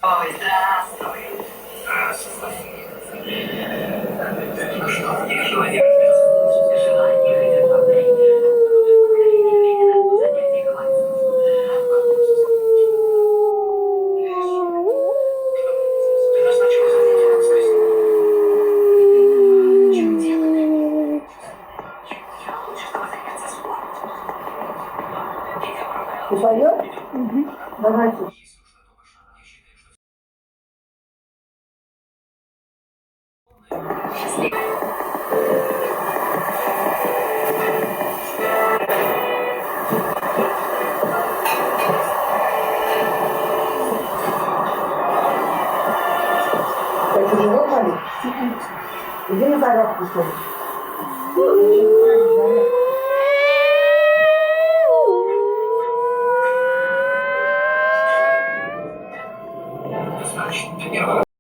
Ой, здравствуй. Здравствуй. Ну что, не желание? Желание хотят повторить. Занятий хватит. Ты назначил занятие на воскресенье? Чего делать? Лучше с тобой заняться спортом. Идем, Ромео. Ты поешь? Угу. Давайте. Это живот болит? Иди на зарядку сходишь. Значит, ты первый.